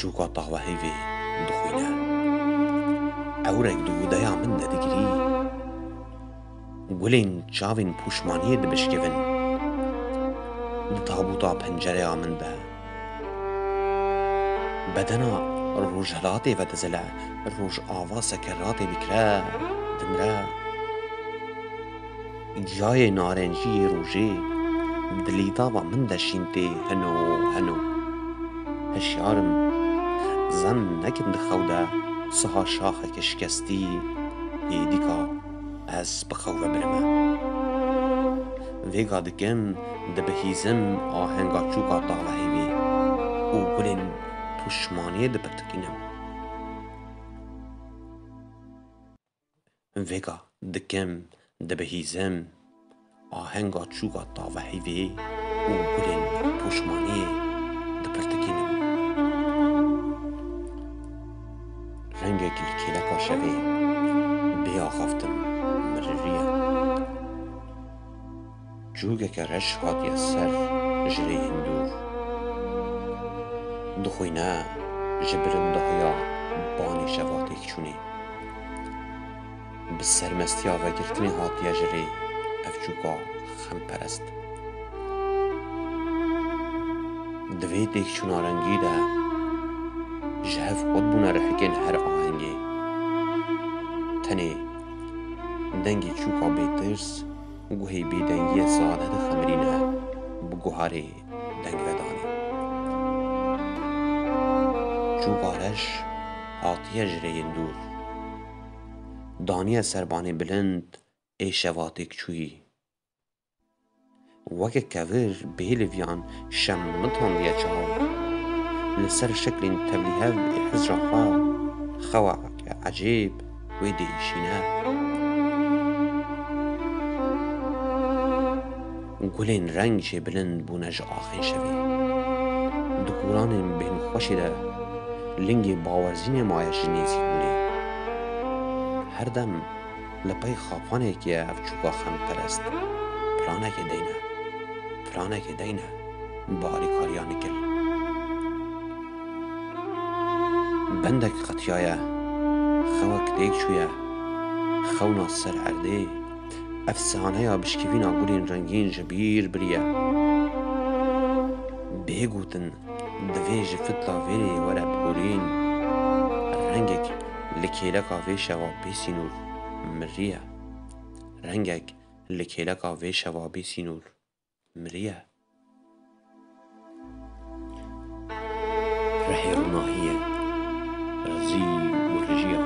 چووکە تاوە هەیڤێ دخوینە ئەورێک دوودەیا من دەدەگری گولên çavên pûşmaniyê dibişkevin di tabûta pencereya min de bedena rojhilatê vedizile rojava sekeratê dikire dimre giyayê narenciyê rojê di lîtava min de şîntê hino hino heşyarim zan nekin di xew de siha şaxeke şikestî êdîka ez bi xew vebirime vêga dikim dibihîzim ahenga çûka tava hêvê û gulên pûşmaniyê dipirtikînim vêga dikim dibihîzim ahenga çûka tava hêvê û gulên pûşmaniyê dipirtikînim rengekî li kêleka şevê bêaxaftin mirîye cûgeke reş hatiye ser ji rê hindûr dixwîne ji birindehiya banê şeva têkçûnê bi sermestiya vegirtinê hatiye ji rê ev çûka xemperest di vê têkçûna rengî de ji hev xwed bûne rihikên her ahengê tenê dengê çûka bêtirs guhê bêdengiyê sade dixemirîne bi guharê dengvedanê çûka reş hatiye ji rê yên dûr daniye serbanê bilind ê şeva têkçûyî weke kevir bêhêliviyan şemmitandiye çav li ser şeklên tevlîhev ê hizra xwe xeweke ecêb wê diîşîne gulên reng jê bilind bûne ji axên şevê di kûranên bêhnxweşê de lingê bawerzînê maye ji nêzî hûnê her dem li pey xapanekê ye ev çûka xemperest planekê deyne bi alîkariya nikir bendek qetiyaye xewek têkçûye xewna ser erdê efsaneya bişkevîna gulên rengîn ji bîr biriye bêgotin divê ji fitla vêrê were bihûrîn rengek li kêleka vê şeva bêsînûr miriye rengek li kêleka vê şeva bêsînûr miriye rihê rûnahiye rizî û rijiya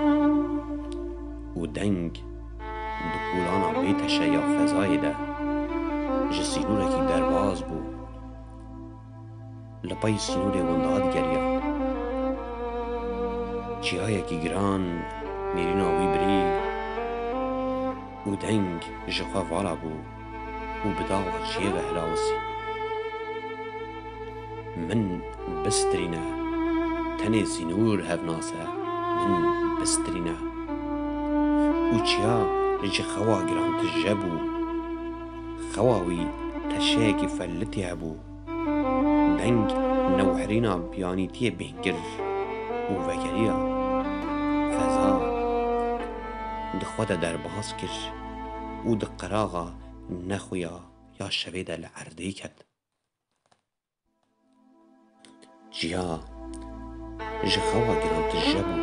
û deng di kûlana bêteşe ya fezayê de ji sînûrekî derbas bû li pey sînûrê winda digeriya çiyayekî giran nêrîna wî birî û deng ji xwe vala bû û bi dawa çiyê ve hilawisî min bistirîne tenê sînûr hevnase min bistirîne û çiya ji xewa giran tije bû xewa wî teşeyekî fellitî hebû deng newherîna biyanîtiyê bêhgir û vegeriya feza di xwe de derbas kir û di qeraxa nexuya ya şevê de li erdê ket çiya ji xewa giran tije bû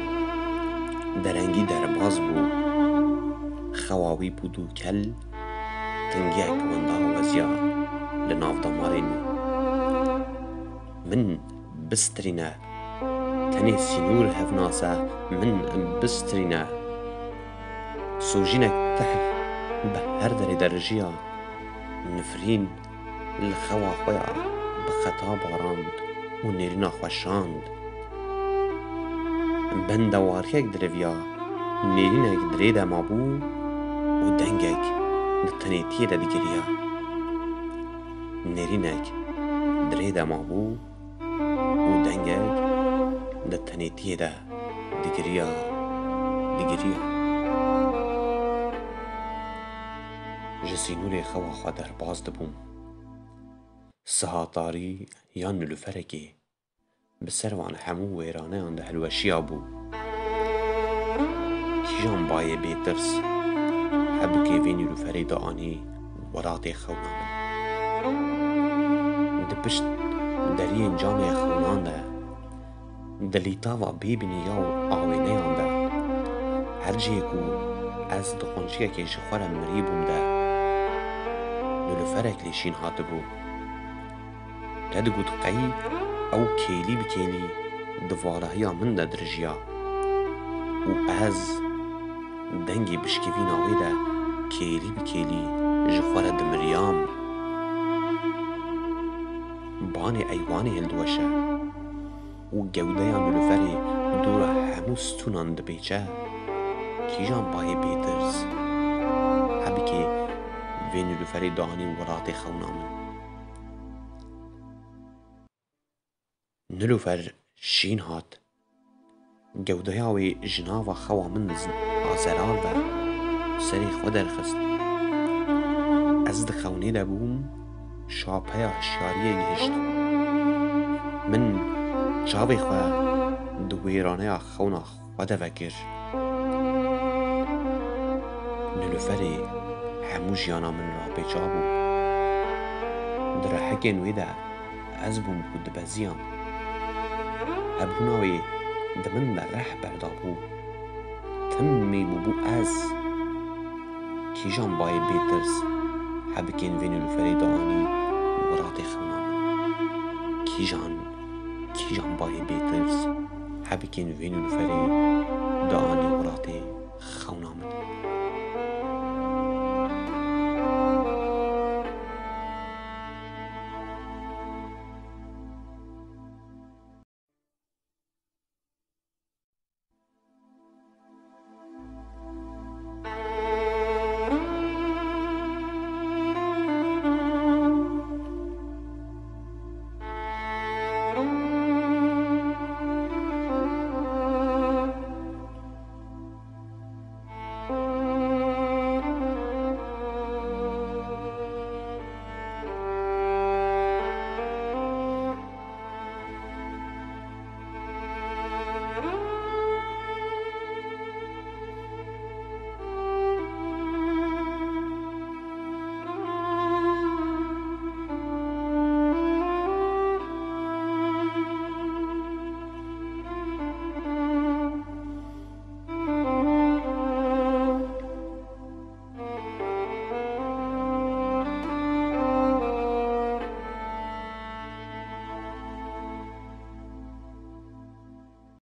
derengî derbas bû xewa wî bû dûkel tingiyek winda weziya li nav damarên wî min bistirîne tenê sînûr hevnase min bistirîne sojînek tehl bi her derê de rijiya nifrîn li xewa xwe ya bi xeta barand û nêrîna xwe şand bendewariyek diriviya nêrînek dirê de mabû û dengek di tenêtiyê de digiriya nêrînek dirê de mabû û dengek di tenêtiyê de digiriya ji sînûrê xewa xwe derbas dibûm siha tarî yan nilûferekê بسر وان همو ویرانه آن ده هلوشیا بو. کیجان بایه بیترس هبکه وی نیلوفری دا آنی وراتی خونا من. ده پشت دری انجام خونان ده دلیتاوا بیبینی یا آوینه آن ده هر جیکو از دخونشیه که جخورم مریبون ده نیلوفرک لیشین هات بو. لده گود قی او کیلی بکیلی دوارهیا من ده درجیا و از دنگی بشکوی ناوی ده کیلی بکیلی جخوره دمریام بانی ایوانی هلدوشه و گوده یا نیلوفری دور همو ستونان ده بیچه کیجان بای بیترز هبی که وی نیلوفری دانی وراتی خونا من. نیلوفر شین هات گوده یاوی جناوا خوا من آزرال و سری خود درخست. از دخونی دبوم شاپه هشیاری گهشت من جاوی خواه دویرانه خونا خود وکر. نیلوفری همو جیانا من را بیچا بو. در حکین ویده از بوم بود بزیان هبوناوی دمن در رح بردابو تمی بو از کیجان بای بیترز هبکین وی نیلوفری دانی وراتی خونا من. کیجان بای بیترز هبکین وی نیلوفری دانی